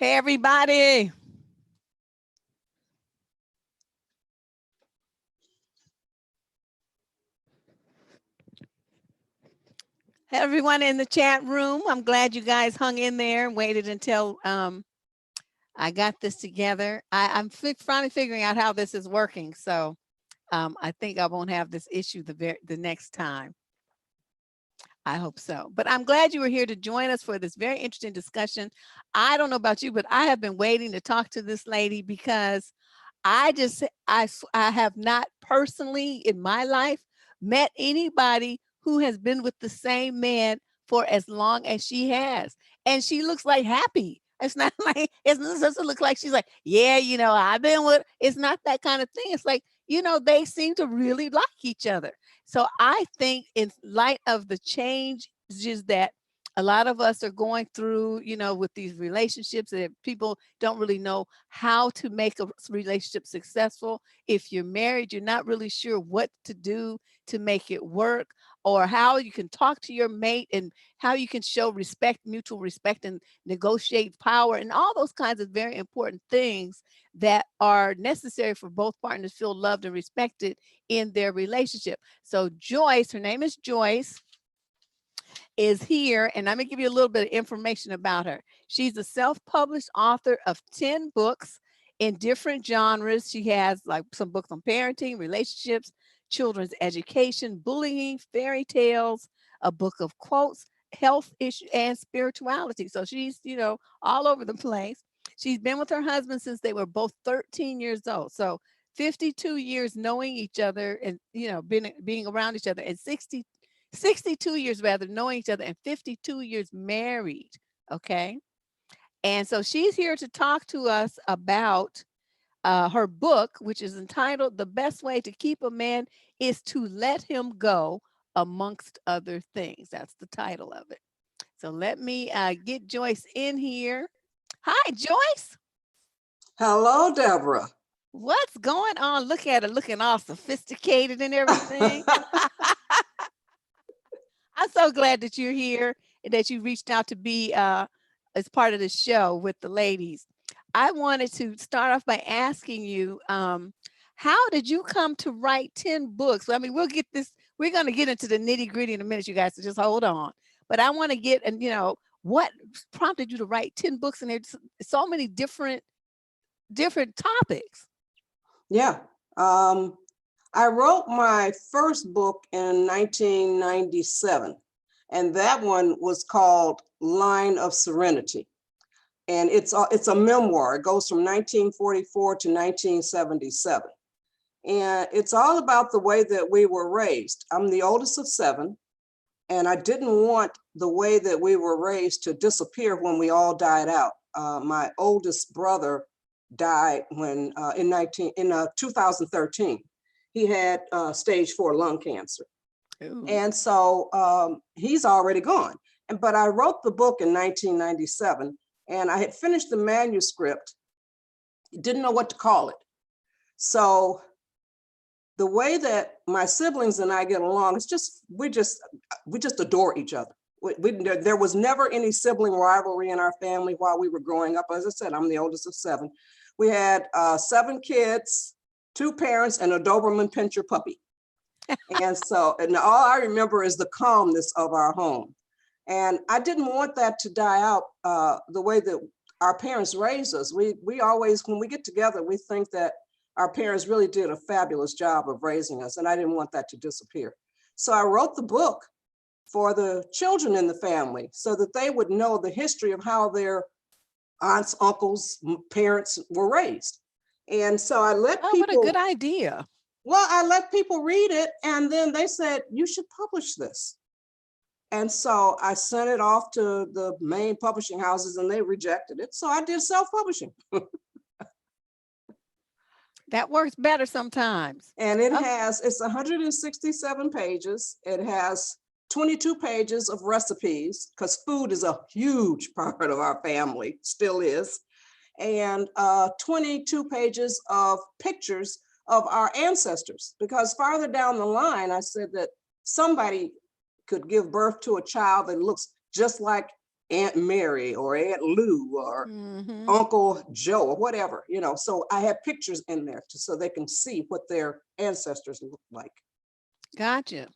Hey, everybody. Hey, everyone in the chat room. I'm glad you guys hung in there and waited until I got this together. I'm finally figuring out how this is working. So I think I won't have this issue the next time. I hope so. But I'm glad you were here to join us for this very interesting discussion. I don't know about you, but I have been waiting to talk to this lady because I have not personally in my life met anybody who has been with the same man for as long as she has. And she looks like happy. It's not like, it doesn't look like she's like, yeah, I've been with, it's not that kind of thing. It's like, they seem to really like each other. So I think in light of the changes that a lot of us are going through, with these relationships that people don't really know how to make a relationship successful. If you're married, you're not really sure what to do to make it work, or how you can talk to your mate and how you can show respect, mutual respect, and negotiate power, and all those kinds of very important things that are necessary for both partners to feel loved and respected in their relationship. So Joyce, her name is Joyce, is here, and I'm gonna give you a little bit of information about her. She's a self-published author of 10 books in different genres. She has like some books on parenting, relationships, children's education, bullying, fairy tales, a book of quotes, health issue, and spirituality. So she's, all over the place. She's been with her husband since they were both 13 years old. So 52 years knowing each other and, being around each other, and 62 years rather knowing each other, and 52 years married. Okay. And so she's here to talk to us about her book, which is entitled The Best Way to Keep a Man is to Let Him Go, amongst other things. That's the title of it. So let me get Joyce in here. Hi, Joyce. Hello, Deborah. What's going on? Look at her looking all sophisticated and everything. I'm so glad that you're here and that you reached out to be as part of the show with the ladies. I wanted to start off by asking you, how did you come to write 10 books? I mean, we're going to get into the nitty gritty in a minute, you guys, so just hold on. But I want to get, and what prompted you to write 10 books, and there's so many different topics. Yeah. I wrote my first book in 1997, and that one was called Line of Serenity. And it's a memoir. It goes from 1944 to 1977. And it's all about the way that we were raised. I'm the oldest of 7, and I didn't want the way that we were raised to disappear when we all died out. My oldest brother died when in 2013. He had stage 4 lung cancer. Ooh. And so he's already gone. But I wrote the book in 1997, and I had finished the manuscript, didn't know what to call it. So the way that my siblings and I get along is we just adore each other. There was never any sibling rivalry in our family while we were growing up. As I said, I'm the oldest of 7. We had 7 kids, 2 parents, and a Doberman Pinscher puppy. And all I remember is the calmness of our home. And I didn't want that to die out the way that our parents raised us. We always, when we get together, we think that our parents really did a fabulous job of raising us, and I didn't want that to disappear. So I wrote the book for the children in the family so that they would know the history of how their aunts, uncles, parents were raised. And so I let people— what a good idea. Well, I let people read it, and then they said, you should publish this. And so I sent it off to the main publishing houses, and they rejected it. So I did self-publishing. That works better sometimes. And it's 167 pages. It has 22 pages of recipes, because food is a huge part of our family, still is. And 22 pages of pictures of our ancestors, because farther down the line, I said that somebody could give birth to a child that looks just like Aunt Mary or Aunt Lou or Mm-hmm. Uncle Joe or whatever, so I have pictures in there so they can see what their ancestors look like. Gotcha.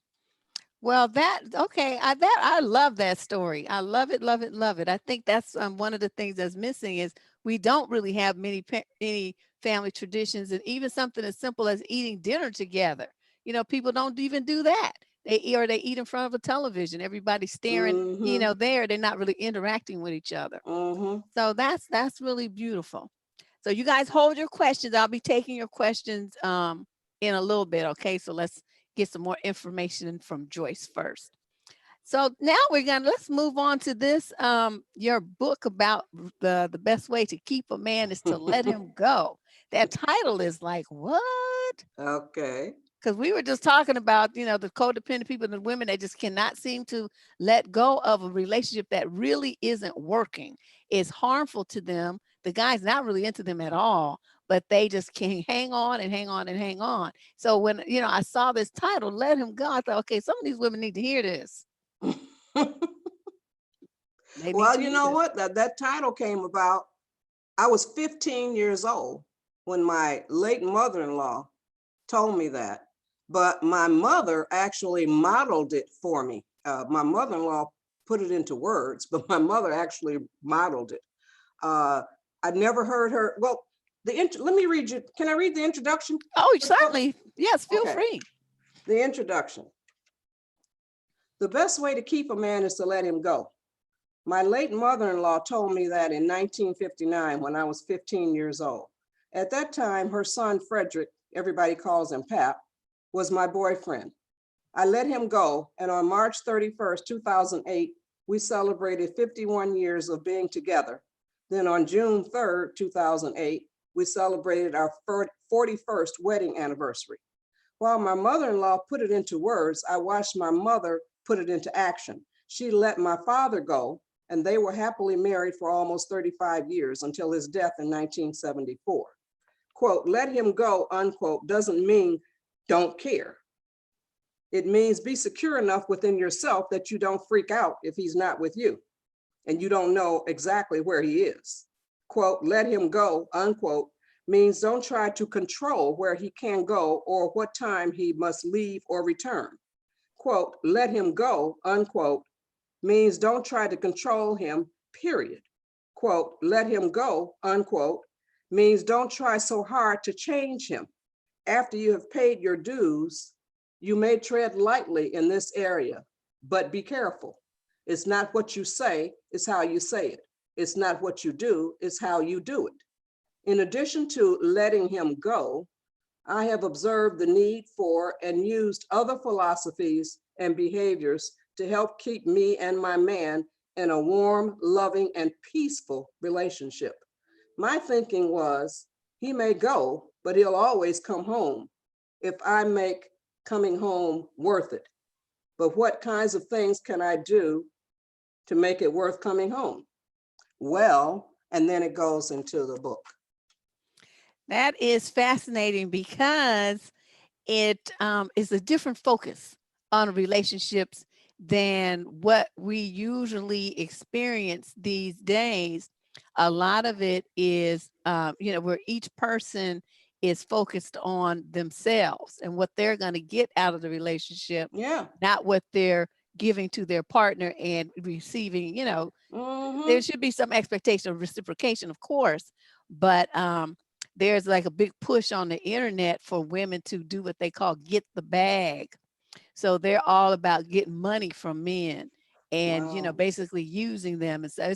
Well, okay. I love that story. I love it, love it, love it. I think that's one of the things that's missing is we don't really have any family traditions, and even something as simple as eating dinner together. People don't even do that. They eat in front of a television. Everybody's staring. Mm-hmm. There. They're not really interacting with each other. Mm-hmm. So that's really beautiful. So you guys hold your questions. I'll be taking your questions in a little bit. Okay, so let's get some more information from Joyce first. So now let's move on to this. Your book about the best way to keep a man is to let him go. That title is like, what? Okay. Because we were just talking about, the codependent people and the women that just cannot seem to let go of a relationship that really isn't working. It's harmful to them. The guy's not really into them at all, but they just can hang on and hang on and hang on. So when, I saw this title, Let Him Go, I thought, okay, some of these women need to hear this. They need Well, to you hear know this. what? That title came about. I was 15 years old when my late mother-in-law told me that. But my mother actually modeled it for me. My mother-in-law put it into words, but my mother actually modeled it. I'd never heard her. Well, let me read you. Can I read the introduction? Oh, certainly. Yes, feel free. The introduction. The best way to keep a man is to let him go. My late mother-in-law told me that in 1959 when I was 15 years old. At that time, her son, Frederick, everybody calls him Pap, was my boyfriend. I let him go, and on March 31st, 2008, we celebrated 51 years of being together. Then on June 3rd, 2008, we celebrated our 41st wedding anniversary. While my mother-in-law put it into words, I watched my mother put it into action. She let my father go, and they were happily married for almost 35 years until his death in 1974. Quote, let him go, unquote, doesn't mean don't care. It means be secure enough within yourself that you don't freak out if he's not with you and you don't know exactly where he is. Quote, let him go, unquote, means don't try to control where he can go or what time he must leave or return. Quote, let him go, unquote, means don't try to control him, period. Quote, let him go, unquote, means don't try so hard to change him. After you have paid your dues, you may tread lightly in this area, but be careful. It's not what you say, it's how you say it. It's not what you do, it's how you do it. In addition to letting him go, I have observed the need for and used other philosophies and behaviors to help keep me and my man in a warm, loving, and peaceful relationship. My thinking was, he may go, but he'll always come home if I make coming home worth it. But what kinds of things can I do to make it worth coming home? Well, and then it goes into the book. That is fascinating because it is a different focus on relationships than what we usually experience these days. A lot of it is, where each person is focused on themselves and what they're going to get out of the relationship, not what they're giving to their partner and receiving. There should be some expectation of reciprocation, of course, but there's like a big push on the internet for women to do what they call get the bag. So they're all about getting money from men and, basically using them. And so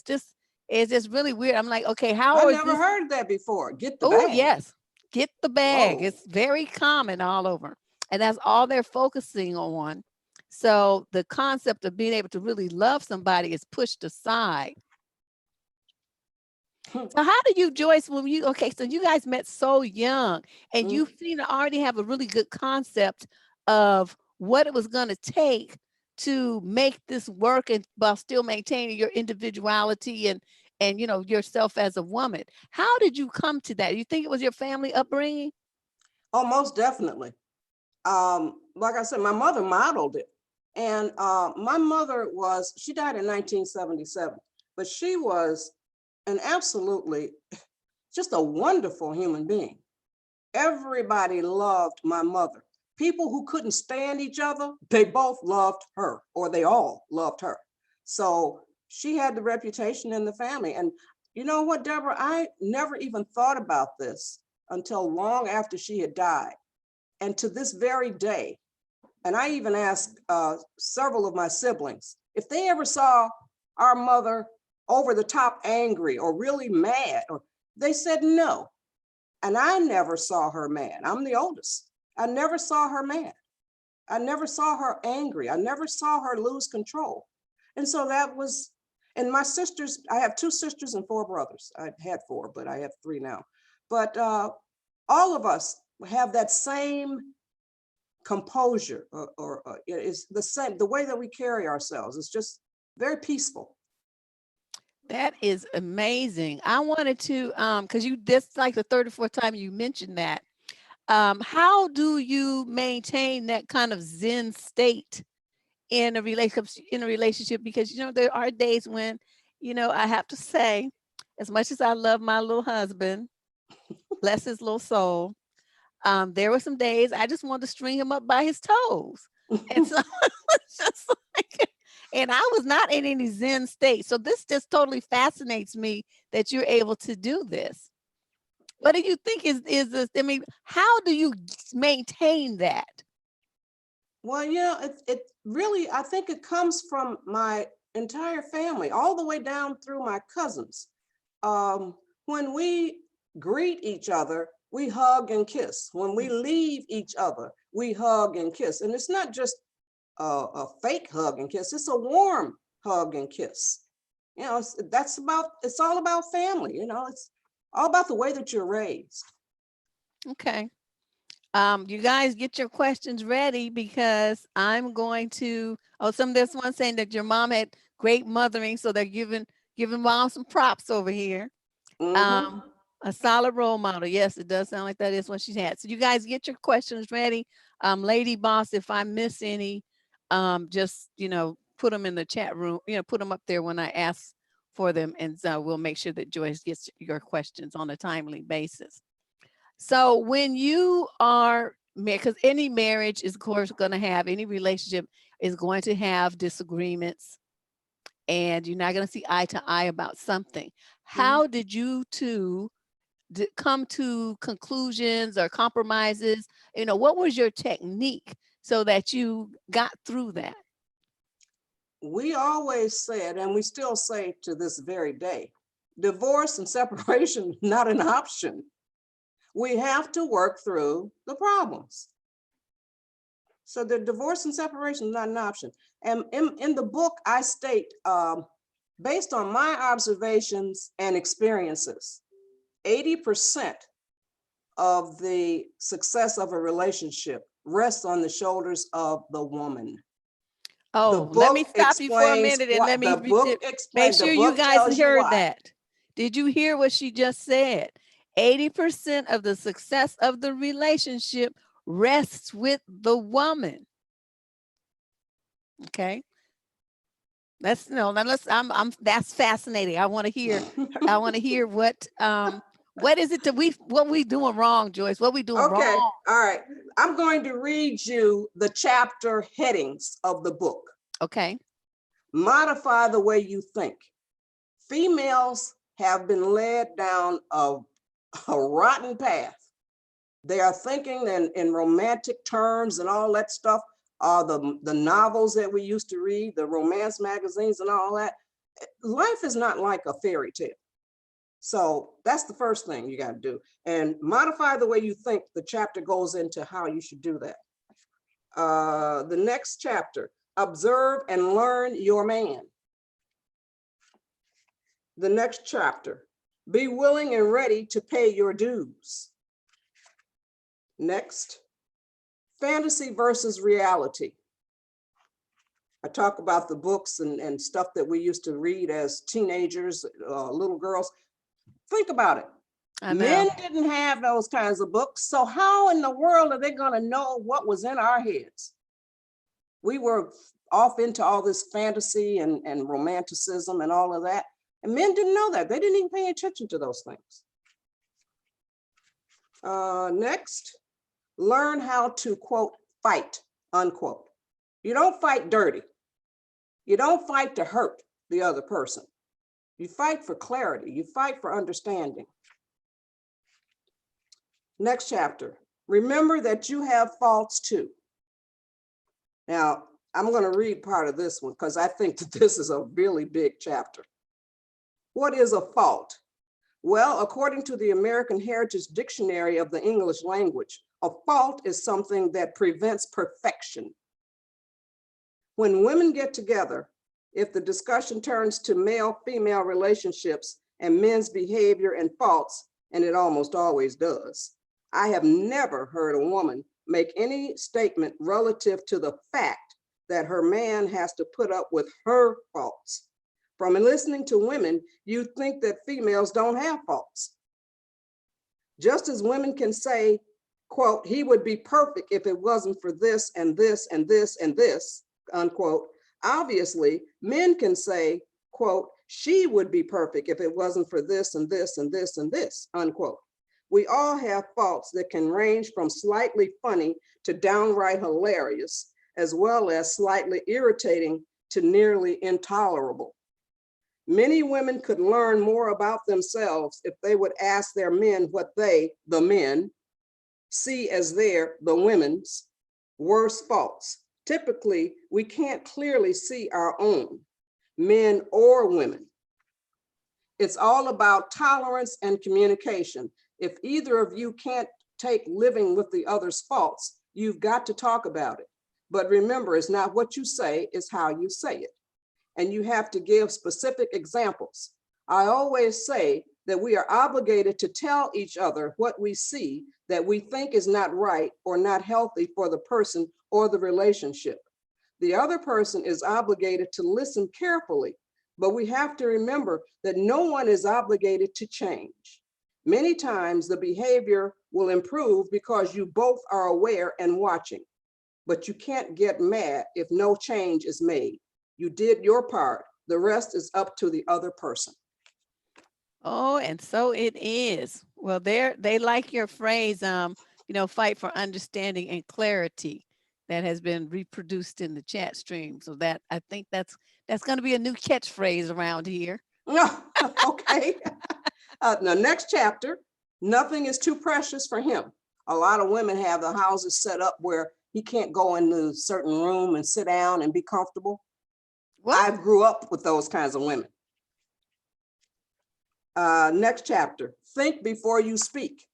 it's just really weird. I'm like, okay, I never heard that before. Get the bag. Oh, yes. Get the bag. Whoa. It's very common all over. And that's all they're focusing on. So the concept of being able to really love somebody is pushed aside. So how do you, Joyce, so you guys met so young and you seem to already have a really good concept of what it was going to take to make this work and while still maintaining your individuality and yourself as a woman. How did you come to that? You think it was your family upbringing? Oh, most definitely. Like I said, my mother modeled it. And my mother she died in 1977, but she was an absolutely just a wonderful human being. Everybody loved my mother. People who couldn't stand each other, they both loved her, or they all loved her. So she had the reputation in the family. And you know what, Deborah, I never even thought about this until long after she had died. And to this very day, and I even asked several of my siblings, if they ever saw our mother over the top angry or really mad, or they said no. And I never saw her mad. I'm the oldest. I never saw her mad. I never saw her angry. I never saw her lose control. And so that was, and my sisters, I have 2 sisters and 4 brothers. I had 4, but I have 3 now. But all of us have that same composure, or it's the same, the way that we carry ourselves. It's just very peaceful. That is amazing. I wanted to, because this like the third or fourth time you mentioned that. How do you maintain that kind of Zen state in a relationship? Because, there are days when, I have to say, as much as I love my little husband, bless his little soul, there were some days I just wanted to string him up by his toes. And so it's just like, and I was not in any Zen state. So this just totally fascinates me that you're able to do this. What do you think is this? I mean, how do you maintain that? Well, yeah, it really, I think it comes from my entire family, all the way down through my cousins. When we greet each other, we hug and kiss. When we leave each other, we hug and kiss. And it's not just a fake hug and kiss, it's a warm hug and kiss. It's all about family, it's all about the way that you're raised. Okay. You guys get your questions ready, because I'm going to, there's one saying that your mom had great mothering. So they're giving mom some props over here. Mm-hmm. A solid role model. Yes, it does sound like that is what she's had. So you guys get your questions ready. Lady Boss, if I miss any, just, put them in the chat room, put them up there when I ask for them. And so we'll make sure that Joyce gets your questions on a timely basis. So when you are married, because any marriage is, of course, going to have, any relationship is going to have disagreements, and you're not going to see eye to eye about something. How did you two come to conclusions or compromises? What was your technique so that you got through that? We always said, and we still say to this very day, divorce and separation is not an option. We have to work through the problems. So the divorce and separation is not an option. And in the book, I state, based on my observations and experiences, 80% of the success of a relationship rests on the shoulders of the woman. Oh, let me stop you for a minute and let me make sure you guys heard that. Did you hear what she just said? 80% of the success of the relationship rests with the woman. Okay. That's fascinating. I want to hear what is it what we doing wrong, Joyce? What we doing wrong? Okay, all right. I'm going to read you the chapter headings of the book. Okay. Modify the way you think. Females have been led down a rotten path. They are thinking in romantic terms and all that stuff. The novels that we used to read, the romance magazines and all that. Life is not like a fairy tale. So that's the first thing you got to do. And modify the way you think. The chapter goes into how you should do that. The next chapter, observe and learn your man. The next chapter, be willing and ready to pay your dues. Next, fantasy versus reality. I talk about the books and stuff that we used to read as teenagers, little girls. Think about it. Men didn't have those kinds of books. So how in the world are they going to know what was in our heads? We were off into all this fantasy and romanticism and all of that. And men didn't know that. They didn't even pay attention to those things. Next, learn how to, quote, fight, unquote. You don't fight dirty. You don't fight to hurt the other person. You fight for clarity. You fight for understanding. Next chapter, remember that you have faults too. Now, I'm going to read part of this one because I think that this is a really big chapter. What is a fault? Well, according to the American Heritage Dictionary of the English language, a fault is something that prevents perfection. When women get together, if the discussion turns to male-female relationships and men's behavior and faults, and it almost always does, I have never heard a woman make any statement relative to the fact that her man has to put up with her faults. From listening to women, you think that females don't have faults. Just as women can say, quote, he would be perfect if it wasn't for this and this and this and this, unquote. Obviously, men can say, quote, she would be perfect if it wasn't for this and this and this and this, unquote. We all have faults that can range from slightly funny to downright hilarious, as well as slightly irritating to nearly intolerable. Many women could learn more about themselves if they would ask their men what they, the men, see as their, the women's, worst faults. Typically, we can't clearly see our own, men or women. It's all about tolerance and communication. If either of you can't take living with the other's faults, you've got to talk about it. But remember, it's not what you say, it's how you say it. And you have to give specific examples. I always say that we are obligated to tell each other what we see that we think is not right or not healthy for the person or the relationship. The other person is obligated to listen carefully, but we have to remember that no one is obligated to change. Many times the behavior will improve because you both are aware and watching, but you can't get mad if no change is made. You did your part. The rest is up to the other person. Oh, and so it is. Well, they like your phrase, fight for understanding and clarity that has been reproduced in the chat stream. So that I think that's going to be a new catchphrase around here. Okay. The next chapter, nothing is too precious for him. A lot of women have the houses set up where he can't go in a certain room and sit down and be comfortable. What? I grew up with those kinds of women. Next chapter, think before you speak.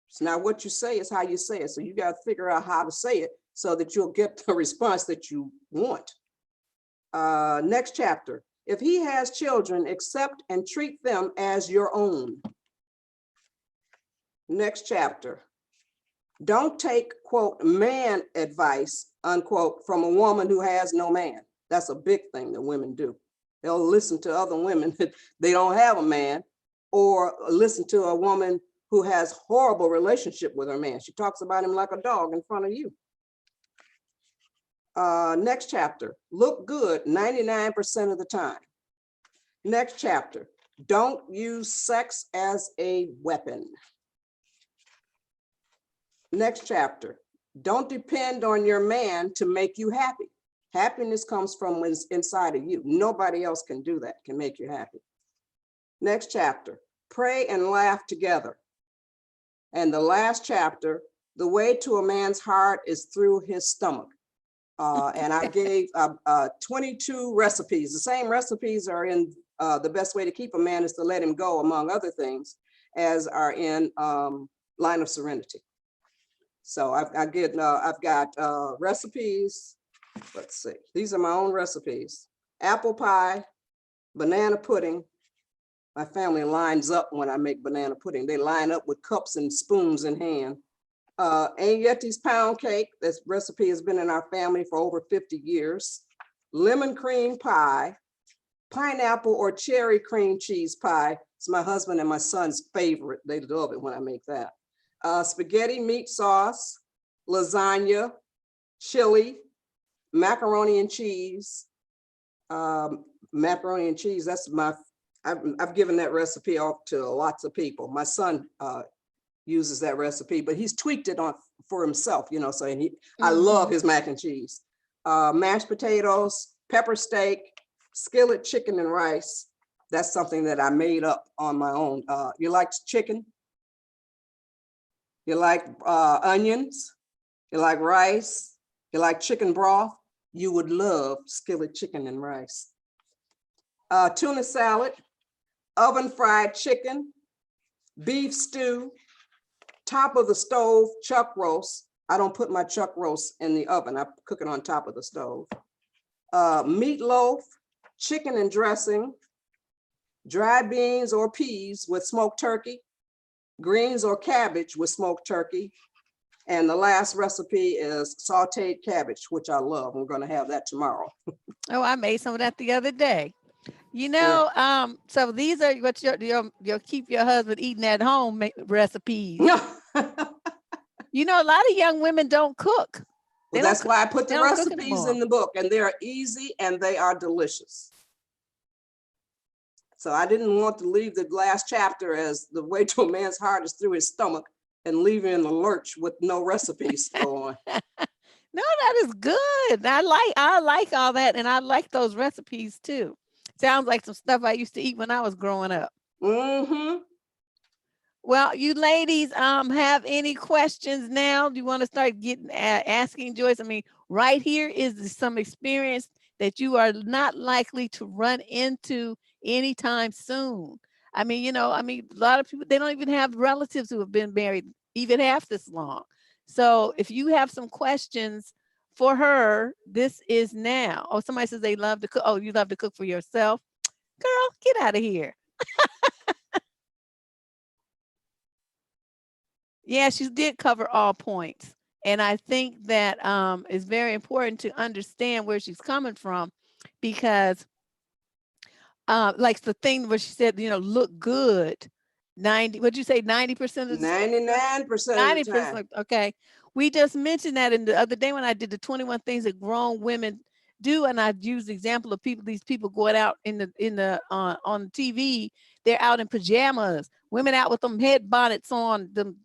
It's not what you say, it's how you say it. So you got to figure out how to say it so that you'll get the response that you want. Next chapter, if he has children, accept and treat them as your own. Next chapter, don't take, quote, man advice, unquote, from a woman who has no man. That's a big thing that women do. They'll listen to other women that they don't have a man, or listen to a woman who has horrible relationship with her man. She talks about him like a dog in front of you. Next chapter, look good 99% of the time. Next chapter, don't use sex as a weapon. Next chapter, don't depend on your man to make you happy. Happiness comes from what's inside of you. Nobody else can do that, can make you happy. Next chapter, pray and laugh together. And the last chapter, the way to a man's heart is through his stomach. And I gave 22 recipes. The same recipes are in The Best Way to Keep a Man is to Let Him Go, among other things, as are in Line of Serenity. So I've got recipes. Let's see, these are my own recipes. Apple pie, banana pudding. My family lines up when I make banana pudding. They line up with cups and spoons in hand. Aunt Yeti's pound cake. This recipe has been in our family for over 50 years. Lemon cream pie, pineapple or cherry cream cheese pie. It's my husband and my son's favorite. They love it when I make that. Spaghetti meat sauce, lasagna, chili, macaroni and cheese. Macaroni and cheese, that's my I've given that recipe off to lots of people. My son uses that recipe, but he's tweaked it on for himself, you know, so I love his mac and cheese. Mashed potatoes, pepper steak, skillet chicken and rice. That's something that I made up on my own. You like chicken? You like onions? You like rice? You like chicken broth? You would love skillet chicken and rice. Tuna salad, oven fried chicken, beef stew, top of the stove chuck roast. I don't put my chuck roast in the oven. I cook it on top of the stove. Meatloaf, chicken and dressing, dried beans or peas with smoked turkey, greens or cabbage with smoked turkey. And the last recipe is sauteed cabbage, which I love. We're going to have that tomorrow. Oh, I made some of that the other day. You know, so these are what you'll keep your husband eating at home recipes. You know, a lot of young women don't cook. Well, that's why I put the recipes anymore. in the book, and they are easy and they are delicious. So I didn't want to leave the last chapter as the way to a man's heart is through his stomach and leave him in the lurch with no recipes to go on. No, that is good. I like all that, and I like those recipes too. Sounds like some stuff I used to eat when I was growing up. Well, you ladies have any questions now? Do you want to start asking Joyce? I mean, right here is some experience that you are not likely to run into anytime soon. I mean, a lot of people, they don't even have relatives who have been married even half this long. So if you have some questions for her, this is now. Oh, somebody says they love to cook. Oh, you love to cook for yourself? Girl, get out of here. Yeah, she did cover all points. And I think that it's very important to understand where she's coming from, because like the thing where she said, look good. 90, what'd you say, 90% of the 99% of the time. Okay. We just mentioned that in the other day when I did the 21 things that grown women do, and I used the example of these people going out on TV. They're out in pajamas, women out with them head bonnets on, them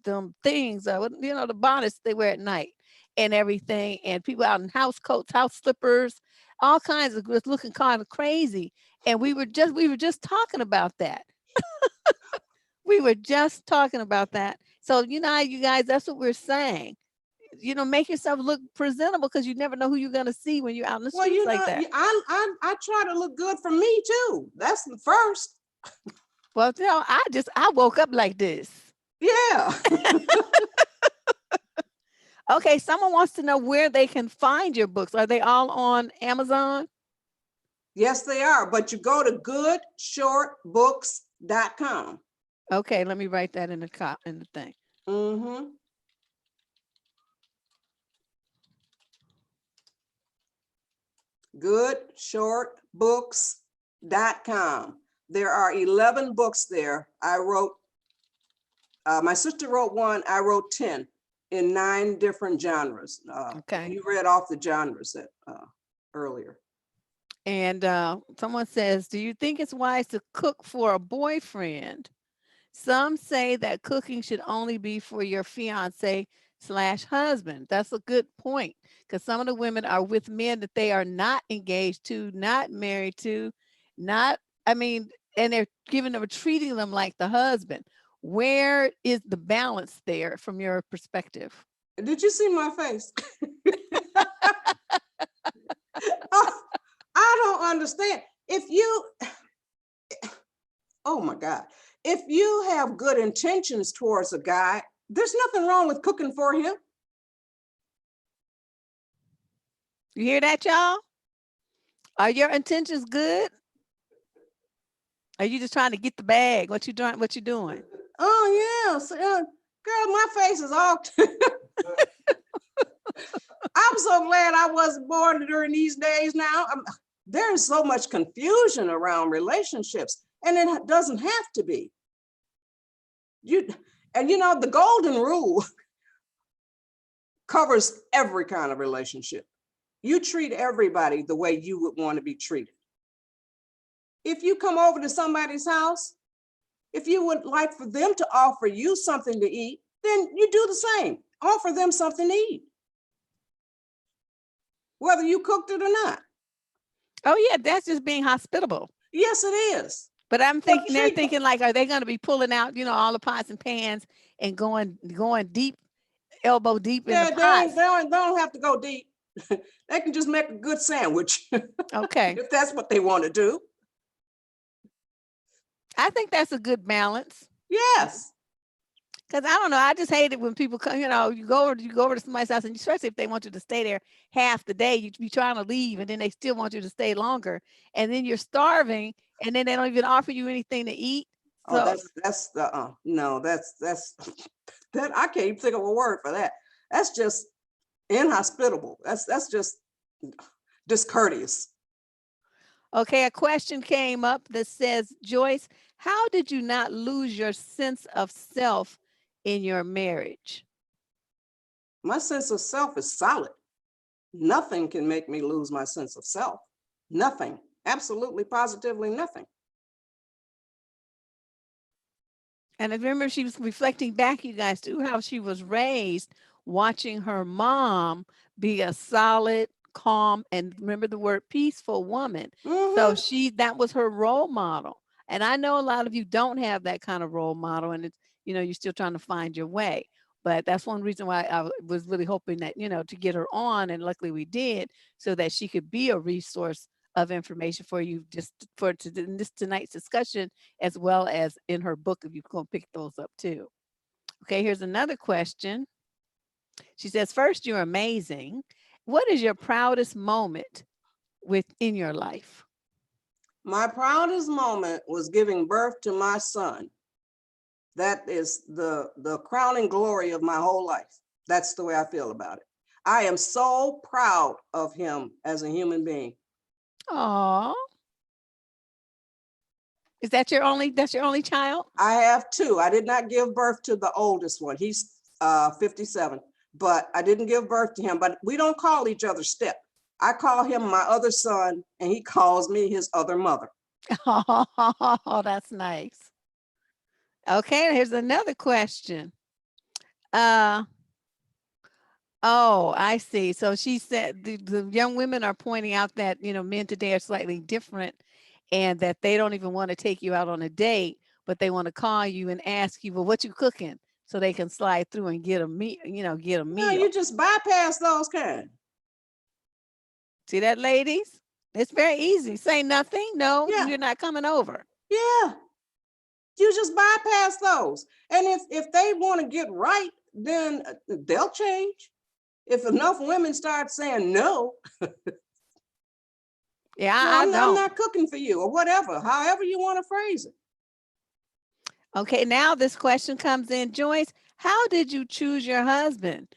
things, the bonnets they wear at night and everything, and people out in house coats, house slippers, all kinds of looking kind of crazy. And we were just talking about that. We were just talking about that. So, you guys, that's what we're saying. Make yourself look presentable, because you never know who you're going to see when you're out in the streets like that. I try to look good for me too. That's the first. Well, I woke up like this. Yeah. Okay, someone wants to know where they can find your books. Are they all on Amazon? Yes, they are. But you go to goodshortbooks.com. Okay, let me write that in the thing. Goodshortbooks.com. There are 11 books there. I wrote, my sister wrote one, I wrote 10 in 9 different genres. Okay. You read off the genres earlier. And someone says, do you think it's wise to cook for a boyfriend? Some say that cooking should only be for your fiance/husband. That's a good point, because some of the women are with men that they are not engaged to, not married to, and they're treating them like the husband. Where is the balance there from your perspective? Did you see my face? I don't understand. Oh my God. If you have good intentions towards a guy, there's nothing wrong with cooking for him. You hear that, y'all? Are your intentions good? Are you just trying to get the bag? What you doing? Oh yeah, so, girl, my face is all. I'm so glad I wasn't born during these days now. There's so much confusion around relationships, and it doesn't have to be. The golden rule covers every kind of relationship. You treat everybody the way you would want to be treated. if you come over to somebody's house, if you would like for them to offer you something to eat, then you do the same. Offer them something to eat, whether you cooked it or not. Oh yeah, that's just being hospitable. Yes, it is. But I'm But thinking, they're treat them. thinking like, are they going to be pulling out, all the pots and pans and going deep, elbow deep in the pots? They don't have to go deep. They can just make a good sandwich Okay. if that's what they want to do. I think that's a good balance. Yes. Because I don't know, I just hate it when people come, you go over to somebody's house, and especially if they want you to stay there half the day, you be trying to leave, and then they still want you to stay longer, and then you're starving, and then they don't even offer you anything to eat. So that's no, that's that I can't even think of a word for that. That's just inhospitable. That's just discourteous. okay, a question came up that says, Joyce, how did you not lose your sense of self in your marriage? My sense of self is solid. Nothing can make me lose my sense of self. Nothing. Absolutely, positively nothing. And I remember she was reflecting back, you guys, to how she was raised, watching her mom be a solid, calm, and remember the word peaceful woman. So that was her role model. And I know a lot of you don't have that kind of role model, and it's, you're still trying to find your way. But that's one reason why I was really hoping that, to get her on, and luckily we did, so that she could be a resource of information for you, just for this tonight's discussion, as well as in her book, if you can pick those up too. Okay, here's another question. She says, first, you're amazing. What is your proudest moment within your life? My proudest moment was giving birth to my son. That is the crowning glory of my whole life. That's the way I feel about it. I am so proud of him as a human being. Aw. Is that that's your only child? I have two. I did not give birth to the oldest one. He's 57, but I didn't give birth to him. But we don't call each other step. I call him my other son, and he calls me his other mother. Oh, that's nice. Okay, here's another question. Oh, I see. So she said the young women are pointing out that, men today are slightly different, and that they don't even want to take you out on a date, but they want to call you and ask you, well, what you cooking? So they can slide through and get a meal, get a meal. No, you just bypass those kind. See that, ladies? It's very easy. Say nothing. No, Yeah. you're not coming over. Yeah. You just bypass those. And if they want to get right, then they'll change. If enough women start saying no, yeah, I'm not cooking for you, or whatever, however you want to phrase it. Okay, now this question comes in. Joyce, how did you choose your husband?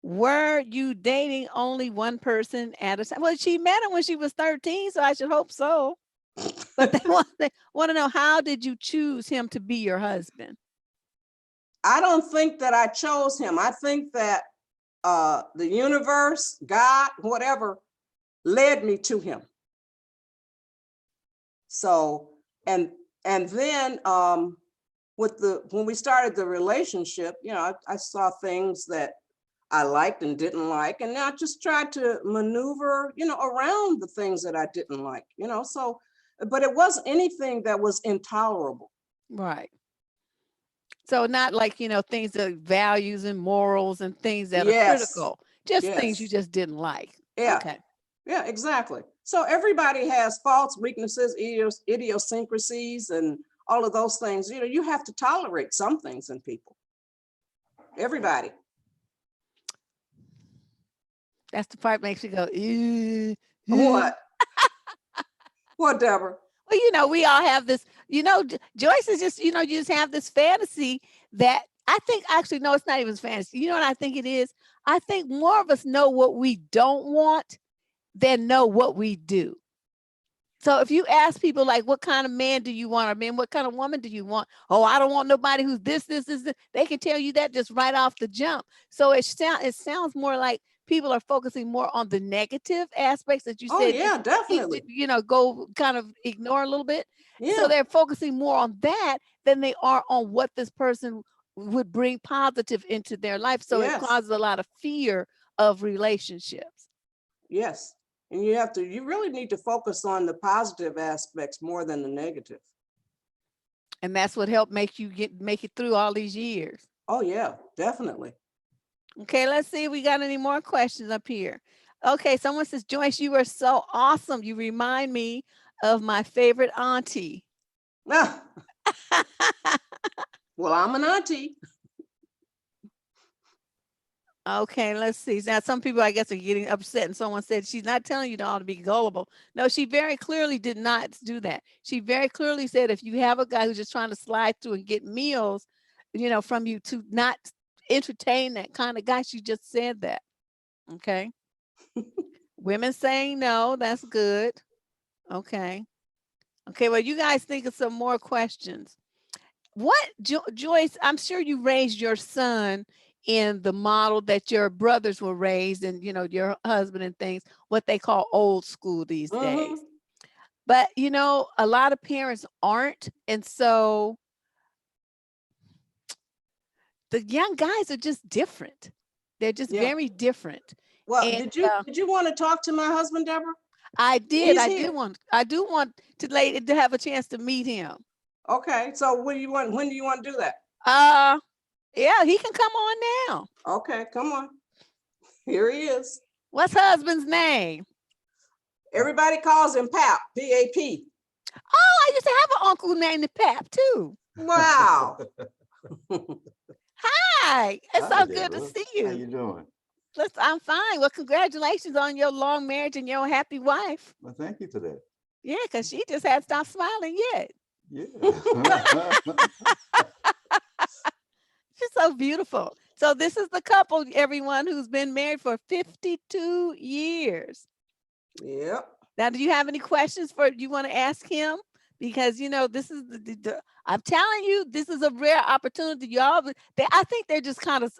Were you dating only one person at a time? Well, she met him when she was 13, so I should hope so. But they want to know, how did you choose him to be your husband? I don't think that I chose him. I think that the universe, God, whatever, led me to him. So, and then when we started the relationship, I saw things that I liked and didn't like, and I just tried to maneuver, around the things that I didn't like, so, but it wasn't anything that was intolerable. Right. So not like, things that values and morals and things that are critical, just things you just didn't like. Yeah. Okay. Yeah, exactly. So everybody has faults, weaknesses, idiosyncrasies, and all of those things. You have to tolerate some things in people. Everybody. That's the part makes you go, ew. What? What, Deborah? Well, we all have this, Joyce is just, you just have this fantasy that I think, actually, no, it's not even fantasy. You know what I think it is? I think more of us know what we don't want than know what we do. So if you ask people, like, what kind of man do you want? Or man, what kind of woman do you want? Oh, I don't want nobody who's this. They can tell you that just right off the jump. So it sounds more like people are focusing more on the negative aspects that you Oh, said, yeah, definitely. go kind of ignore a little bit. So Yeah, they're focusing more on that than they are on what this person would bring positive into their life. So it yes, causes a lot of fear of relationships. yes. And you really need to focus on the positive aspects more than the negative. And that's what helped make it through all these years. Oh, yeah, definitely. Okay, let's see if we got any more questions up here. Okay, someone says, Joyce, you are so awesome. You remind me of my favorite auntie. Ah, well, I'm an auntie. Okay, let's see. Now, some people, I guess, are getting upset, and someone said she's not telling you all to be gullible. No, she very clearly did not do that. She very clearly said if you have a guy who's just trying to slide through and get meals, from you, to not entertain that kind of guy. She just said that. Okay. Women saying no, that's good. Okay. Okay, well, you guys think of some more questions. What, Joyce, I'm sure you raised your son in the model that your brothers were raised and, your husband and things, what they call old school these Mm-hmm. days. But, a lot of parents aren't. And so the young guys are just different. They're just Yeah. very different. Well, And did you want to talk to my husband, Deborah? I did. He's I here. do want to have a chance to meet him. Okay. So when do you want to do that? Yeah, he can come on now. Okay, come on. Here he is. What's husband's name? Everybody calls him Pap, P-A-P. Oh, I used to have an uncle named Pap too. Wow. Hi, it's Hi, so good to Deborah. see How you you. doing? I'm fine. Well, congratulations on your long marriage and your happy wife. Well, thank you for that. Yeah, because she just hadn't stopped smiling yet. Yeah. She's so beautiful. So this is the couple, everyone, who's been married for 52 years. Yep. Now, do you have any questions you want to ask him? Because, this is I'm telling you, this is a rare opportunity. Y'all, I think they're just kind of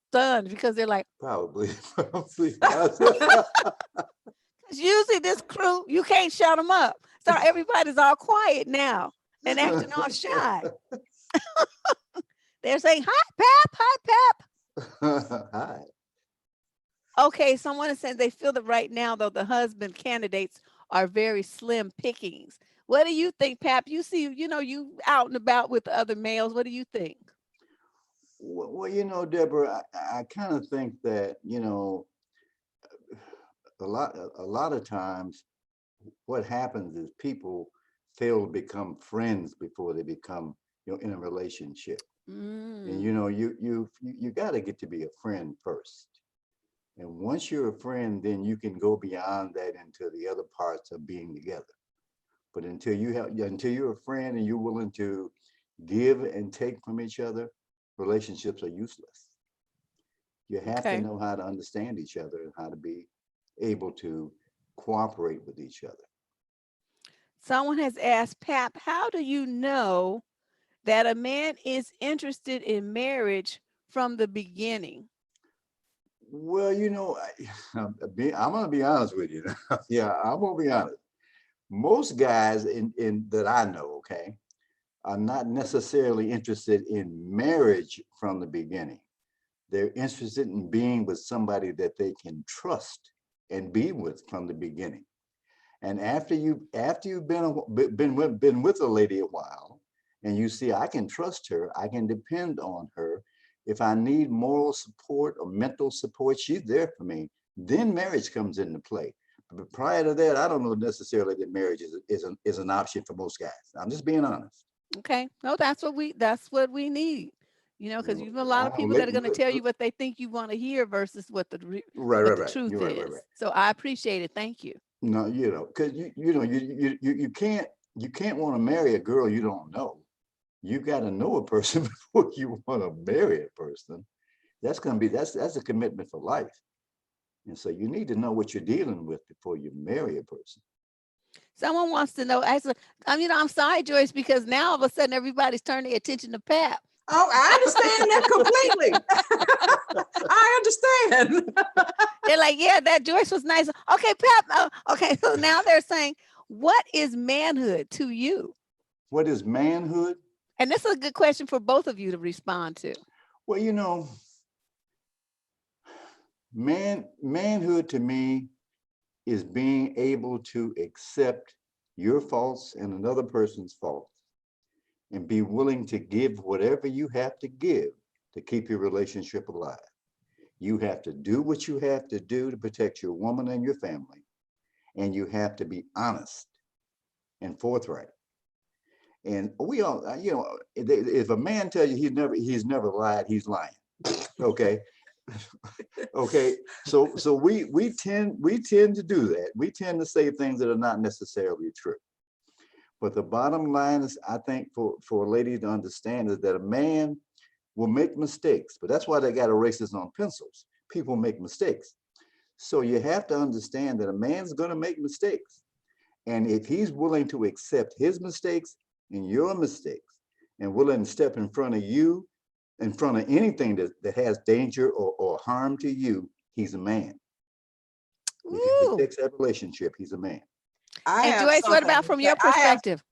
stunned because they're like, Probably. usually this crew, you can't shut them up. So everybody's all quiet now and acting all shy. They're saying, hi, Pap, hi, Pap. Hi. Okay, someone is saying they feel that right now, though, the husband candidates are very slim pickings. What do you think, Pap? You see, you out and about with the other males. What do you think? Well, Deborah, I kind of think that, a lot of times what happens is people fail to become friends before they become, in a relationship. And, you got to get to be a friend first. And once you're a friend, then you can go beyond that into the other parts of being together. But until you're a friend and you're willing to give and take from each other, relationships are useless. You have to know how to understand each other and how to be able to cooperate with each other. Someone has asked, Pap, how do you know that a man is interested in marriage from the beginning? Well, I'm going to be honest with you. Yeah, I'm going to be honest. Most guys in that I know, okay, are not necessarily interested in marriage from the beginning. They're interested in being with somebody that they can trust and be with from the beginning. And after you've been with a lady a while, and you see I can trust her, I can depend on her. If I need moral support or mental support, she's there for me. Then marriage comes into play. But prior to that, I don't know necessarily that marriage is an option for most guys. I'm just being honest. Okay, no, that's what we need. Because you have a lot of people that are going to tell you what they think you want to hear versus what the truth You're is. right. So I appreciate it. Thank you. No, because you can't want to marry a girl you don't know. You got to know a person before you want to marry a person. That's a commitment for life. And so you need to know what you're dealing with before you marry a person. Someone wants to know. I'm sorry, Joyce, because now all of a sudden everybody's turning their attention to Pap. Oh, I understand that completely. I understand. They're like, yeah, that Joyce was nice. Okay, Pep. Okay, so now they're saying, what is manhood to you? What is manhood? And this is a good question for both of you to respond to. Well, you know, manhood to me is being able to accept your faults and another person's faults and be willing to give whatever you have to give to keep your relationship alive. You have to do what you have to do to protect your woman and your family. And you have to be honest and forthright. And we all, you know, if a man tells you he's never lied, he's lying. Okay. Okay. So we tend to do that. We tend to say things that are not necessarily true. But the bottom line is, I think for a lady to understand is that a man will make mistakes, but that's why they got erasers on pencils. People make mistakes. So you have to understand that a man's going to make mistakes. And if he's willing to accept his mistakes and your mistakes and willing to step in front of you, in front of anything that has danger or harm to you, he's a man. If he protects that relationship, he's a man. And Joyce, what about from your perspective?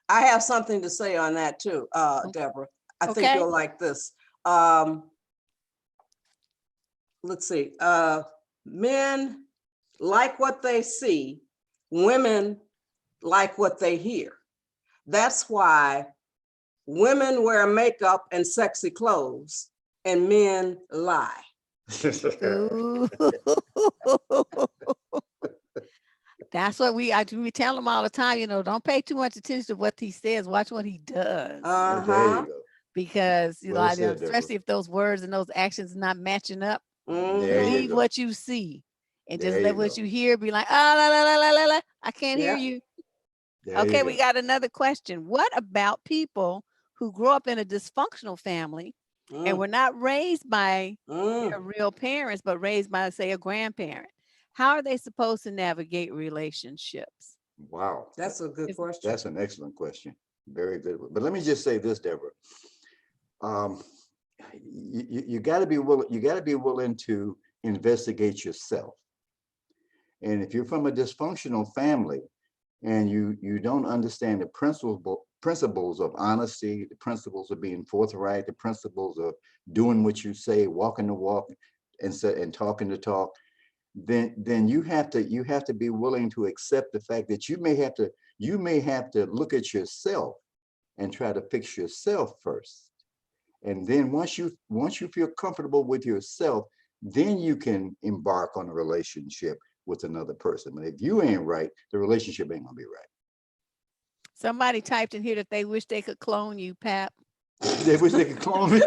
I have something to say on that too, Deborah. I think you'll like this. Let's see. Men like what they see. Women like what they hear. That's why women wear makeup and sexy clothes and men lie. That's what we tell them all the time, you know, don't pay too much attention to what he says, watch what he does. Uh-huh. There you go. Because, you Well know, said, especially if those words and those actions not matching up, There you believe go. what you see and just There let you what go. you hear be like, ah, la, la, la, la, la, la. I can't hear Yeah. you. There Okay, you we go. got another question. What about people who grow up in a dysfunctional family and were not raised by their real parents, but raised by, say, a grandparent? How are they supposed to navigate relationships? Wow. That's a good question. That's an excellent question. Very good. But let me just say this, Deborah. You got to be willing. You got to be willing to investigate yourself. And if you're from a dysfunctional family and you don't understand the principles of honesty, the principles of being forthright, the principles of doing what you say, walking the walk, and talking the talk, then you have to be willing to accept the fact that you may have to look at yourself and try to fix yourself first. And then once you feel comfortable with yourself, then you can embark on a relationship with another person. But if you ain't right, the relationship ain't gonna be right. Somebody typed in here that they wish they could clone you, Pap. They wish they could clone me.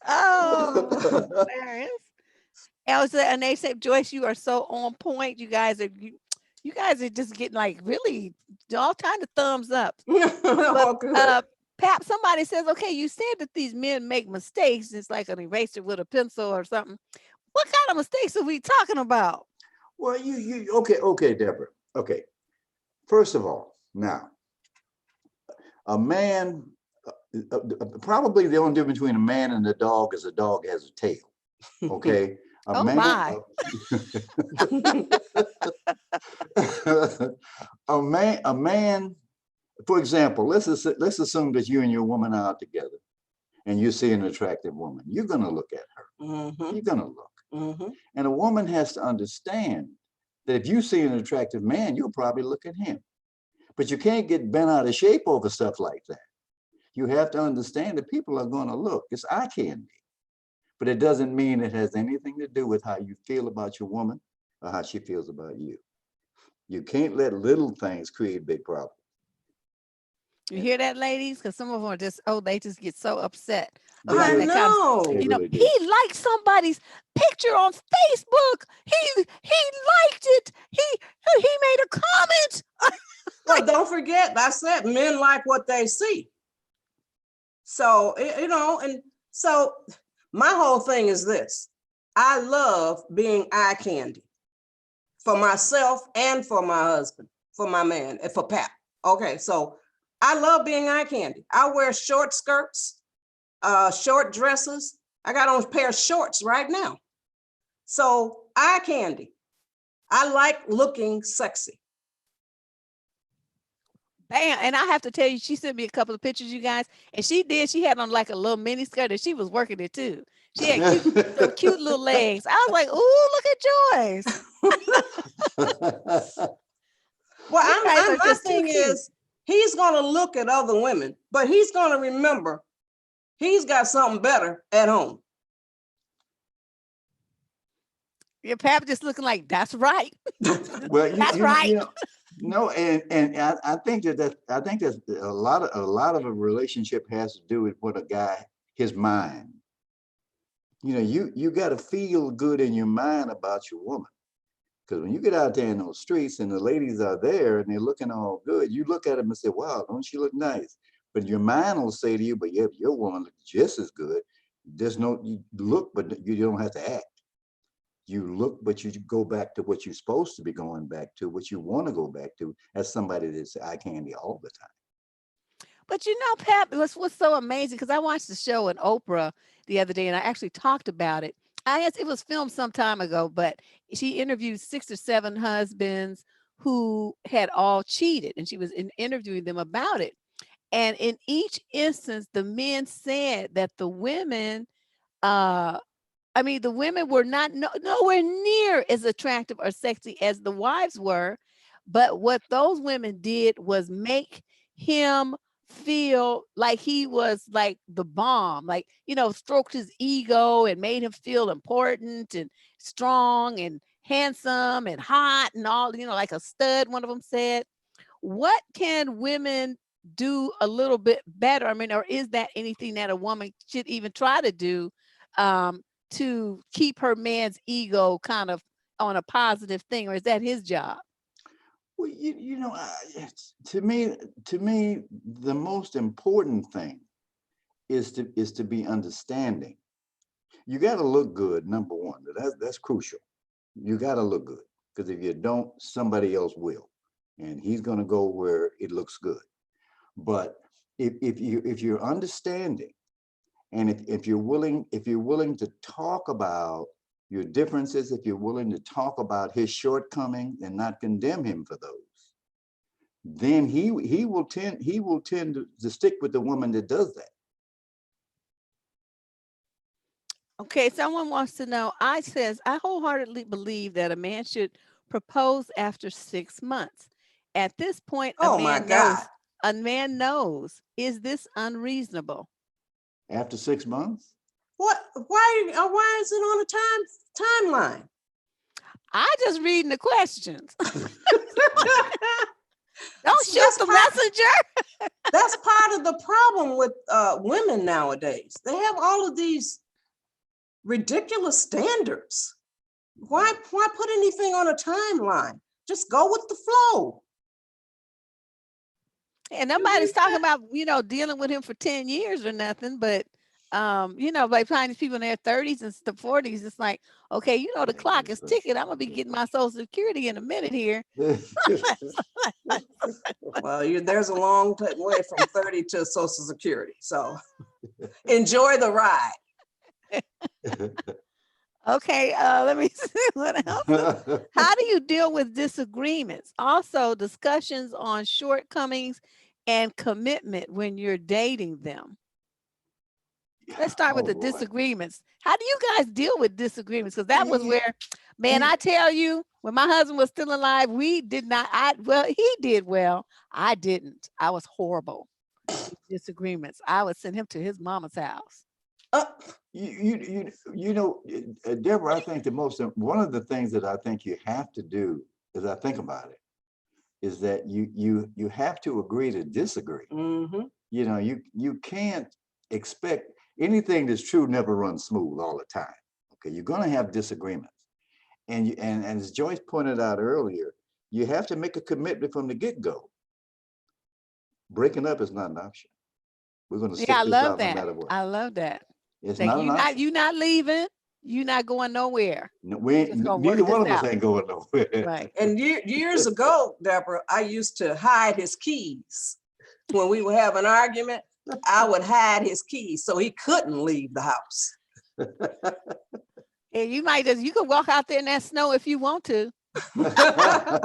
Oh, hilarious. Elsa, and they said, Joyce, you are so on point. You guys are just getting like really all kind of thumbs up. But, Pap, somebody says, okay, you said that these men make mistakes. It's like an eraser with a pencil or something. What kind of mistakes are we talking about? Well, okay, Deborah. Okay. First of all, now, a man, probably the only difference between a man and a dog is a dog has a tail. Okay. Oh my. A man, for example, let's assume that you and your woman are out together and you see an attractive woman. You're going to look at her. You're going to look. And a woman has to understand that if you see an attractive man, you'll probably look at him. But you can't get bent out of shape over stuff like that. You have to understand that people are going to look. It's eye candy. But it doesn't mean it has anything to do with how you feel about your woman or how she feels about you. You can't let little things create big problems. You hear that, ladies? Because some of them are just, they just get so upset. I know. You know, he liked somebody's picture on Facebook. He liked it. He made a comment. Well, don't forget, I said men like what they see. So, you know, and so my whole thing is this. I love being eye candy for myself and for my husband. for my man, for Pap. Okay, so I love being eye candy. I wear short skirts, short dresses. I got on a pair of shorts right now. So eye candy. I like looking sexy. Bam. And I have to tell you, she sent me a couple of pictures, you guys, and she had on like a little mini skirt and she was working it too. She had some cute little legs. I was like, ooh, look at Joyce. Well, You guys are my just too thing cute. is, he's gonna look at other women, but he's gonna remember he's got something better at home. Your Pap just looking like, that's right. Well, That's right. no, and I think that a lot of a relationship has to do with what a guy, his mind. You got to feel good in your mind about your woman, because when you get out there in those streets and the ladies are there and they're looking all good, you look at them and say, "Wow, don't she look nice?" But your mind will say to you, "But yeah, your woman looks just as good." You look, but you don't have to act. You look, but you go back to what you're supposed to be going back to, what you want to go back to, as somebody that's eye candy all the time. But Pap, what's so amazing, because I watched the show in Oprah the other day and I actually talked about it. I guess it was filmed some time ago, but she interviewed 6 or 7 husbands who had all cheated, and she was interviewing them about it. And in each instance, the men said that the women, the women were nowhere near as attractive or sexy as the wives were. But what those women did was make him feel like he was like the bomb, like, stroked his ego and made him feel important and strong and handsome and hot and all, like a stud, one of them said. What can women do a little bit better? Or is that anything that a woman should even try to do to keep her man's ego kind of on a positive thing, or is that his job? Well, to me, the most important thing is to be understanding. You got to look good, number one. That's crucial. You got to look good, because if you don't, somebody else will, and he's going to go where it looks good. But if you're understanding, and if you're willing to talk about your differences, if you're willing to talk about his shortcomings and not condemn him for those, then he will tend to stick with the woman that does that. Okay, someone wants to know, I wholeheartedly believe that a man should propose after 6 months. At this point, Oh my God. a man knows. Is this unreasonable? After 6 months? What? Why is it on a timeline? I just reading the questions. Don't See, shoot the messenger. That's part of the problem with women nowadays. They have all of these ridiculous standards. Why put anything on a timeline? Just go with the flow. And nobody's talking about, dealing with him for 10 years or nothing, but like finding people in their 30s and the 40s, it's like, okay, the clock is ticking. I'm gonna be getting my Social Security in a minute here. Well, there's a long way from 30 to Social Security, so enjoy the ride. Okay, let me see what else. How do you deal with disagreements? Also, discussions on shortcomings and commitment when you're dating them. Let's start with the disagreements. How do you guys deal with disagreements? Because that was where, man, I tell you, when my husband was still alive, we did not, he did well. I didn't. I was horrible with disagreements. I would send him to his mama's house. Deborah, I think one of the things that I think you have to do, as I think about it, is that you have to agree to disagree. Mm-hmm. You can't expect anything that's true never runs smooth all the time. Okay, you're going to have disagreements, and as Joyce pointed out earlier, you have to make a commitment from the get-go. Breaking up is not an option. We're going to stick this out no matter what. I love that. It's not an option. You're not leaving. you're not going nowhere. No, we ain't, Just gonna neither work one of this us out. ain't going nowhere. Right. And years ago, Deborah, I used to hide his keys. When we would have an argument, I would hide his keys so he couldn't leave the house. And you could walk out there in that snow if you want to. I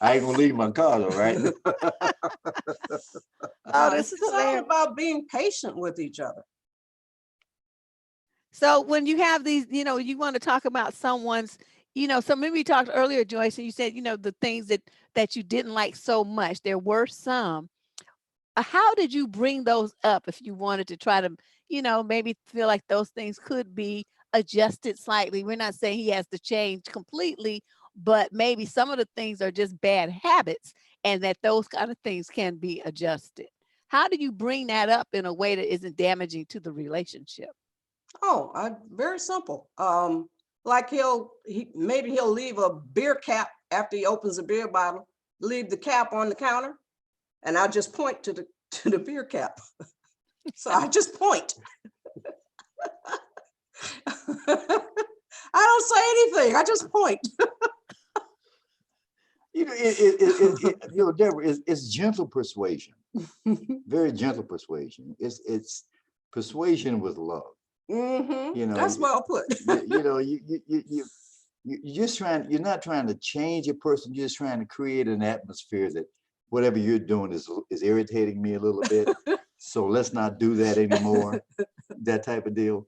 ain't gonna leave my car though, right? Oh, this is It's all hilarious. about being patient with each other. So when you have these, you want to talk about someone's, so maybe we talked earlier, Joyce, and you said, the things that you didn't like so much. There were some. How did you bring those up if you wanted to try to, maybe feel like those things could be adjusted slightly? We're not saying he has to change completely, but maybe some of the things are just bad habits and that those kind of things can be adjusted. How do you bring that up in a way that isn't damaging to the relationship? Oh, very simple. Like maybe he'll leave a beer cap after he opens a beer bottle, leave the cap on the counter, and I'll just point to the beer cap. So I just point. I don't say anything. I just point. Deborah, it's gentle persuasion, very gentle persuasion. It's persuasion with love. That's well put. You're not trying to change a person. You're just trying to create an atmosphere that whatever you're doing is irritating me a little bit. So let's not do that anymore. That type of deal.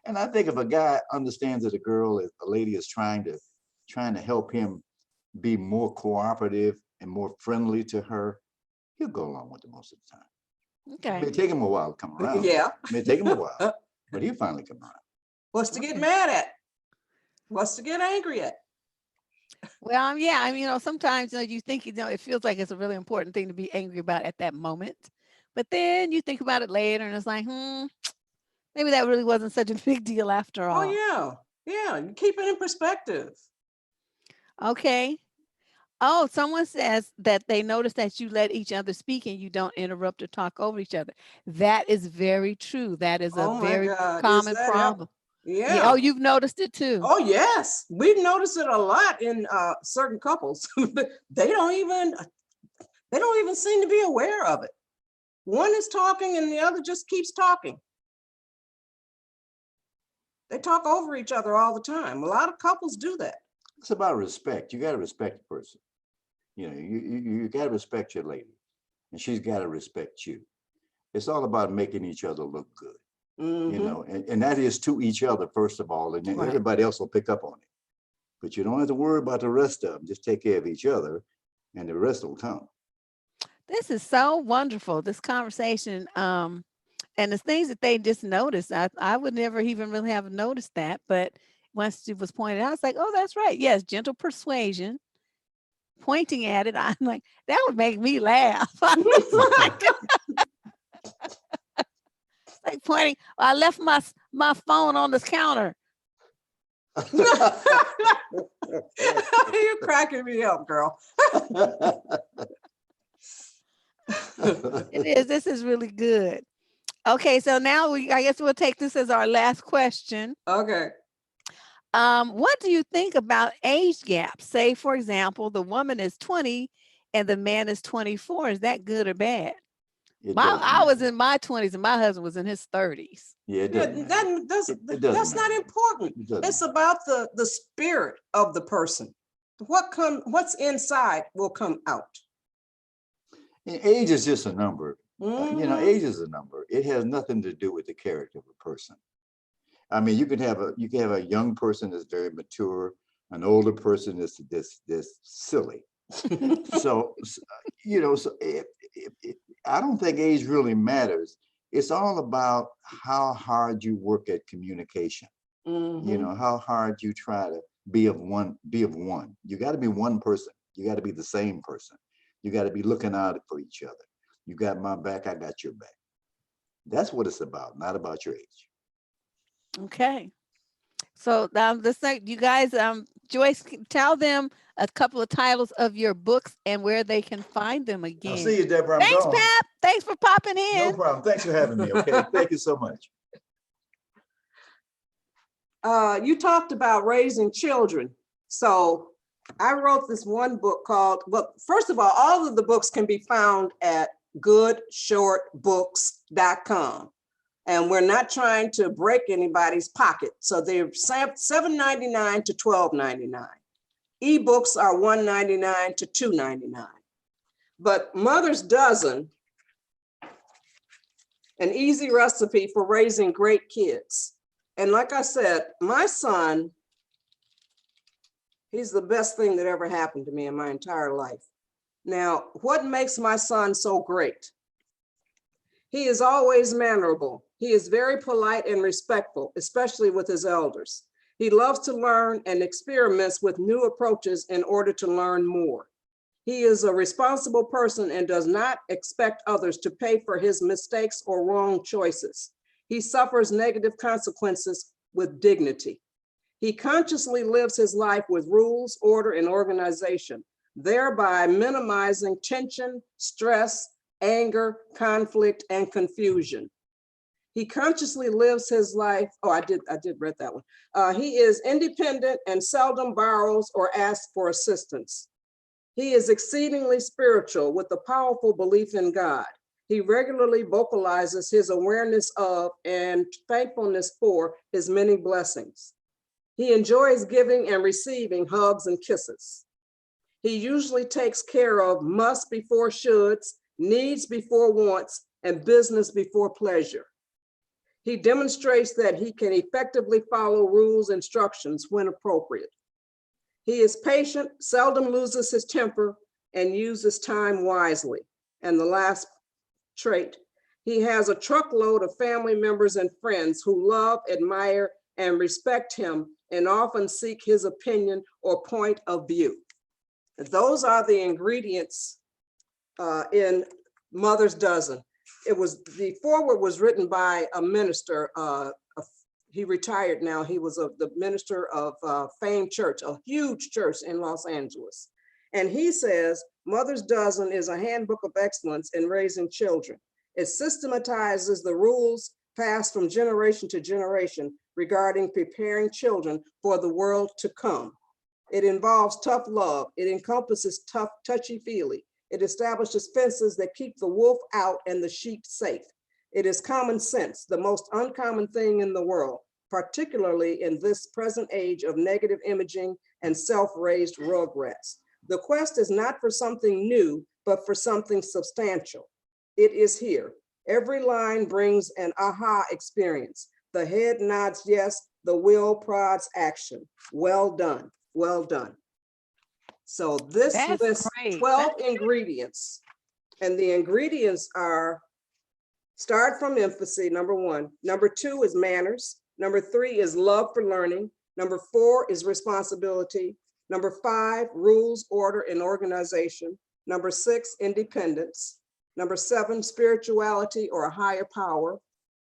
And I think if a guy understands that a lady is trying to help him be more cooperative and more friendly to her, he'll go along with it most of the time. Okay. It may take him a while to come around. Yeah. It may take him a while, but he'll finally come around. What's to get mad at? What's to get angry at? Well, yeah, I mean, sometimes, you think, it feels like it's a really important thing to be angry about at that moment. But then you think about it later and it's like, maybe that really wasn't such a big deal after all. Oh, yeah. Yeah. You keep it in perspective. Okay. Oh, someone says that they notice that you let each other speak and you don't interrupt or talk over each other. That is very true. That is a very common problem. Yeah. Oh, you've noticed it too. Oh, yes. We've noticed it a lot in certain couples. They don't even seem to be aware of it. One is talking and the other just keeps talking. They talk over each other all the time. A lot of couples do that. It's about respect. You got to respect the person. You got to respect your lady, and she's got to respect you. It's all about making each other look good. And that is to each other, first of all, and then everybody else will pick up on it. But you don't have to worry about the rest of them. Just take care of each other, and the rest will come. This is so wonderful, this conversation. And the things that they just noticed, I would never even really have noticed that. But once it was pointed out, I was like, oh, that's right. Yes, gentle persuasion. Pointing at it, I'm like, that would make me laugh. Like pointing, I left my phone on this counter. You're cracking me up, girl. It is. This is really good. Okay, so now I guess we'll take this as our last question. Okay. What do you think about age gaps? Say, for example, the woman is 20 and the man is 24. Is that good or bad? I was in my 20s and my husband was in his 30s. Yeah, that's not important. It's about the spirit of the person. What's inside will come out. And age is just a number. Age is a number. It has nothing to do with the character of a person. I mean, you can have a young person that's very mature, an older person that's this silly. So I don't think age really matters. It's all about how hard you work at communication. How hard you try to be of one. You got to be one person. You got to be the same person. You got to be looking out for each other. You got my back, I got your back. That's what it's about, not about your age. Okay. So you guys, Joyce, tell them a couple of titles of your books and where they can find them again. I'll see you, Deborah. Thanks, Pap. Thanks for popping in. No problem. Thanks for having me. Okay. Thank you so much. You talked about raising children. So I wrote this one book called, well, first of all of the books can be found at goodshortbooks.com. And we're not trying to break anybody's pocket. So they're $7.99 to $12.99. Ebooks are $1.99 to $2.99. But Mother's Dozen, an easy recipe for raising great kids. And like I said, my son, he's the best thing that ever happened to me in my entire life. Now, what makes my son so great? He is always mannerable. He is very polite and respectful, especially with his elders. He loves to learn and experiments with new approaches in order to learn more. He is a responsible person and does not expect others to pay for his mistakes or wrong choices. He suffers negative consequences with dignity. He consciously lives his life with rules, order, and organization, thereby minimizing tension, stress, anger, conflict, and confusion. He consciously lives his life. Oh, I did read that one. He is independent and seldom borrows or asks for assistance. He is exceedingly spiritual with a powerful belief in God. He regularly vocalizes his awareness of and thankfulness for his many blessings. He enjoys giving and receiving hugs and kisses. He usually takes care of must before shoulds, needs before wants, and business before pleasure. He demonstrates that he can effectively follow rules, instructions when appropriate. He is patient, seldom loses his temper, and uses time wisely. And the last trait, he has a truckload of family members and friends who love, admire, and respect him and often seek his opinion or point of view. Those are the ingredients in Mother's Dozen. The foreword was written by a minister. He retired now. He was the minister of Fame Church, a huge church in Los Angeles. And he says, Mother's Dozen is a handbook of excellence in raising children. It systematizes the rules passed from generation to generation regarding preparing children for the world to come. It involves tough love. It encompasses tough, touchy-feely. It establishes fences that keep the wolf out and the sheep safe. It is common sense, the most uncommon thing in the world, particularly in this present age of negative imaging and self-raised rugrats. The quest is not for something new, but for something substantial. It is here. Every line brings an aha experience. The head nods yes, the will prods action. Well done, well done. So this lists 12 ingredients, and the ingredients are: start from infancy, number 1. Number 2 is manners. Number 3 is love for learning. Number 4 is responsibility. Number 5, rules, order, and organization. Number 6, independence. Number 7, spirituality or a higher power.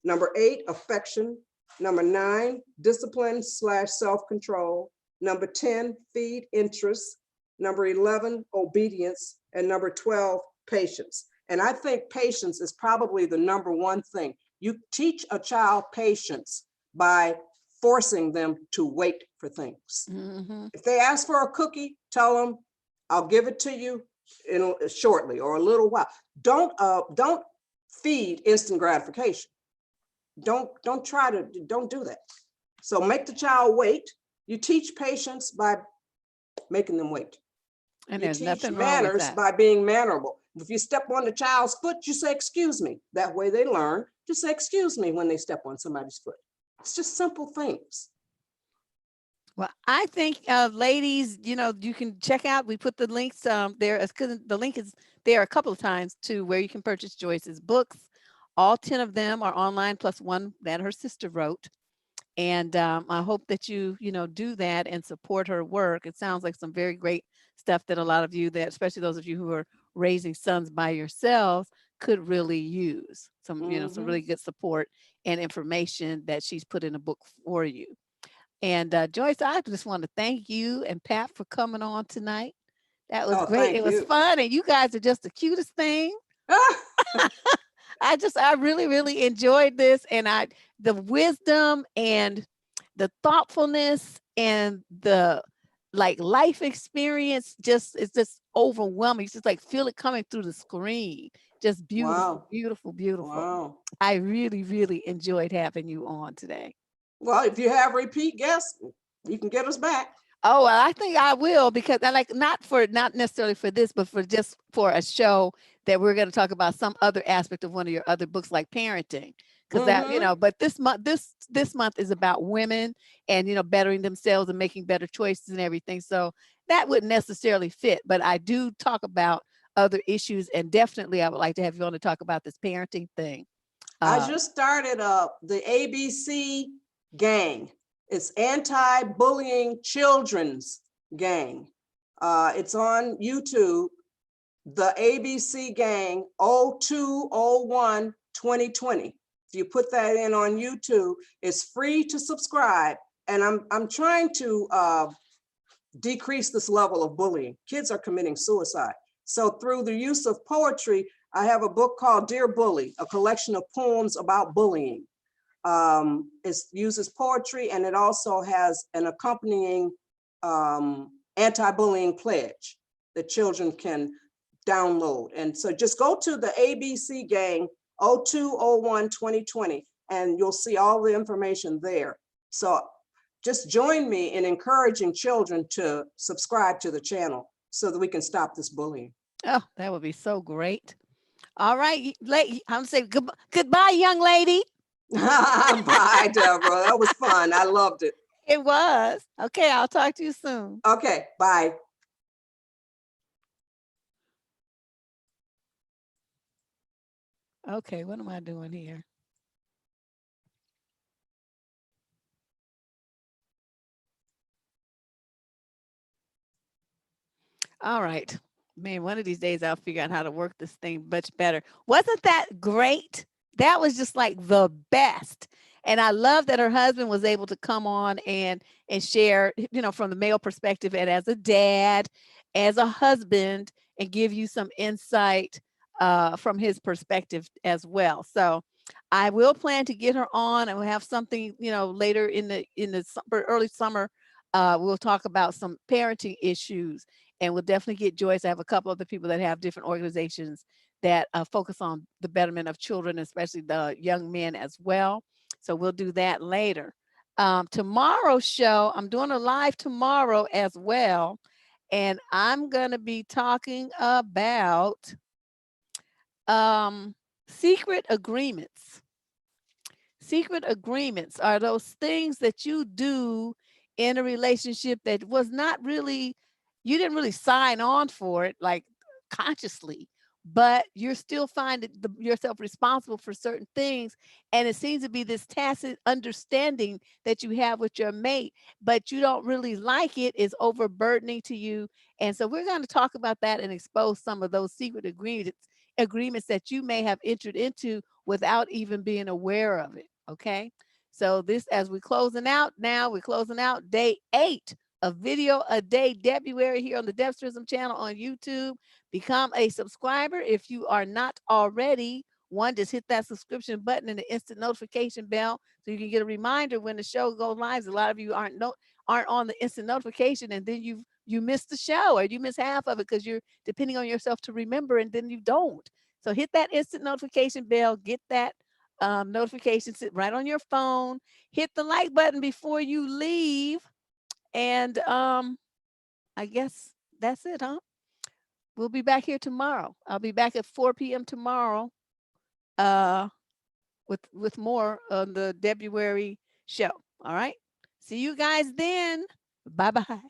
Number 8, affection. Number 9, discipline/self-control. Number 10, feed interest. Number 11, obedience. And number 12, patience. And I think patience is probably the number one thing. You teach a child patience by forcing them to wait for things. Mm-hmm. If they ask for a cookie, tell them, I'll give it to you shortly or a little while. Don't feed instant gratification. Don't do that. So make the child wait. You teach patience by making them wait. And you there's teach nothing manners wrong with that. by being mannerable. If you step on the child's foot, you say, excuse me. That way they learn to say, excuse me, when they step on somebody's foot. It's just simple things. Well, I think ladies, you can check out, we put the links there, because the link is there a couple of times to where you can purchase Joyce's books. All 10 of them are online, plus one that her sister wrote. And I hope that you do that and support her work. It sounds like some very great stuff that a lot of you, that especially those of you who are raising sons by yourselves, could really use some, some really good support and information that she's put in a book for you. And Joyce, I just want to thank you and Pat for coming on tonight. That was great. It was fun, and you guys are just the cutest thing. I really, really enjoyed this, and the wisdom and the thoughtfulness and the like life experience it's just overwhelming. It's just like feel it coming through the screen. Just beautiful, Wow. beautiful, beautiful. Wow. I really, really enjoyed having you on today. Well, if you have repeat guests, you can get us back. Oh, well, I think I will, because I like not necessarily for this, but for just for a show that we're going to talk about some other aspect of one of your other books, like parenting. Because that, but this month is about women and, bettering themselves and making better choices and everything. So that wouldn't necessarily fit, but I do talk about other issues, and definitely I would like to have you on to talk about this parenting thing. I just started the ABC gang. It's anti-bullying children's gang. It's on YouTube, the ABC gang 0201-2020. If you put that in on YouTube, it's free to subscribe. And I'm trying to decrease this level of bullying. Kids are committing suicide. So through the use of poetry, I have a book called Dear Bully, a collection of poems about bullying. It uses poetry, and it also has an accompanying anti-bullying pledge that children can download. And so just go to the ABC gang 0201-2020, and you'll see all the information there. So just join me in encouraging children to subscribe to the channel so that we can stop this bullying. Oh, that would be so great. All right, I'm saying goodbye, young lady. Bye, Deborah. That was fun. I loved it. It was. Okay, I'll talk to you soon. Okay, bye. Okay, what am I doing here? All right. Man, one of these days I'll figure out how to work this thing much better. Wasn't that great? That was just like the best. And I love that her husband was able to come on and share, from the male perspective, and as a dad, as a husband, and give you some insight from his perspective as well. So I will plan to get her on, and we'll have something, later in the early summer. We'll talk about some parenting issues, and we'll definitely get Joyce. I have a couple other people that have different organizations that focus on the betterment of children, especially the young men as well. So we'll do that later. Tomorrow's show, I'm doing a live tomorrow as well. And I'm going to be talking about secret agreements. Secret agreements are those things that you do in a relationship that was not really, you didn't really sign on for it, like consciously, but you're still finding yourself responsible for certain things. And it seems to be this tacit understanding that you have with your mate, but you don't really like it, is overburdening to you. And so we're going to talk about that and expose some of those secret agreements that you may have entered into without even being aware of it. Okay. So this, as we're closing out now, we're closing out day 8 of Video a Day Debruary here on the Debstrism channel on YouTube. Become a subscriber if you are not already. One, just hit that subscription button and the instant notification bell so you can get a reminder when the show goes live. A lot of you aren't on the instant notification, and then you miss the show, or you miss half of it because you're depending on yourself to remember, and then you don't. So hit that instant notification bell, get that notification sit right on your phone, hit the like button before you leave. And I guess that's it, huh? We'll be back here tomorrow. I'll be back at 4 p.m. tomorrow with more on the Debruary show. All right. See you guys then. Bye-bye.